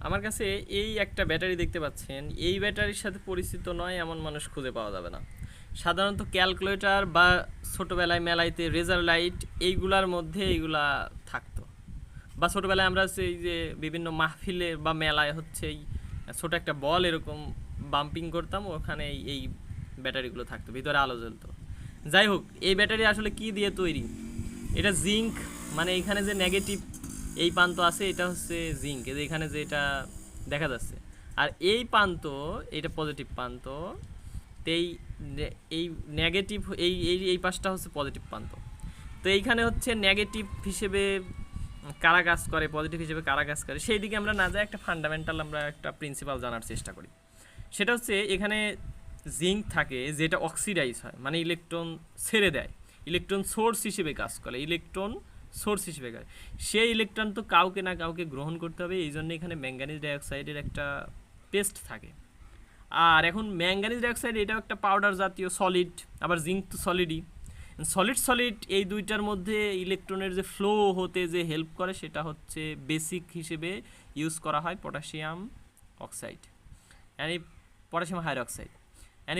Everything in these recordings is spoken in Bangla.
আমার কাছে এই একটা ব্যাটারি দেখতে পাচ্ছেন, এই ব্যাটারির সাথে পরিচিত নয় এমন মানুষ খুঁজে পাওয়া যাবে না। সাধারণত ক্যালকুলেটর বা ছোটোবেলায় মেলাইতে রেজার লাইট এইগুলার মধ্যে এইগুলা থাকতো, বা ছোটোবেলায় আমরা হচ্ছে এই যে বিভিন্ন মাহফিলে বা মেলায় হচ্ছে এই ছোটো একটা বল এরকম বাম্পিং করতাম, ওখানে এই ব্যাটারিগুলো থাকতো, ভিতরে আলো জ্বলতো। যাই হোক, এই ব্যাটারি আসলে কি দিয়ে তৈরি? এটা জিঙ্ক, মানে এখানে যে নেগেটিভ এই প্রান্ত আছে এটা হচ্ছে জিঙ্ক, এখানে যে এটা দেখা যাচ্ছে। আর এই প্রান্ত, এটা পজিটিভ প্রান্ত, তো এই নেগেটিভ এই এই এই পাশটা হচ্ছে পজিটিভ প্রান্ত। তো এইখানে হচ্ছে নেগেটিভ হিসেবে কারা কাজ করে, পজিটিভ হিসেবে কারা কাজ করে, সেই দিকে আমরা না যাই, একটা ফান্ডামেন্টাল আমরা একটা প্রিন্সিপাল জানার চেষ্টা করি। সেটা হচ্ছে এখানে জিঙ্ক থাকে যেটা অক্সিডাইজ হয়, মানে ইলেকট্রন ছেড়ে দেয়, ইলেকট্রন সোর্স হিসেবে কাজ করে, ইলেকট্রন সোর্স হিসেবে কাজ। সেই ইলেকট্রন তো কাউকে না কাউকে গ্রহণ করতে হবে, এই জন্য এখানে ম্যাঙ্গানিজ ডাইঅক্সাইডের একটা পেস্ট থাকে। আর এখন ম্যাঙ্গানিজ ডাইঅক্সাইড এটাও একটা পাউডার জাতীয় সলিড, আবার জিঙ্ক তো সলিডই। সলিড সলিড এই দুইটার মধ্যে ইলেকট্রনের যে ফ্লো হতে যে হেল্প করে সেটা হচ্ছে বেসিক হিসেবে ইউজ করা হয় পটাশিয়াম অক্সাইড, এই পটাশিয়াম হাইড্রক্সাইড,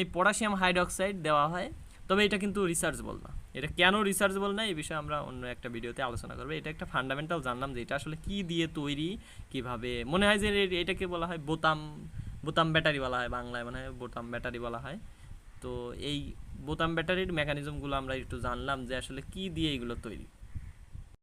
এই পটাশিয়াম হাইড্রক্সাইড দেওয়া হয়। তবে এটা কিন্তু রিসার্চেবল না, এটা কেন রিসার্চেবল না এই বিষয়ে আমরা অন্য একটা ভিডিওতে আলোচনা করবো। এটা একটা ফান্ডামেন্টাল জানলাম যে এটা আসলে কী দিয়ে তৈরি, কিভাবে মনে হয় যে এটাকে বলা হয় বোতাম, বোতাম ব্যাটারি বলা হয়, বাংলায় মানে বোতাম ব্যাটারি বলা হয়। তো এই বোতাম ব্যাটারির মেকানিজমগুলো আমরা একটু জানলাম যে আসলে কী দিয়ে এগুলো তৈরি।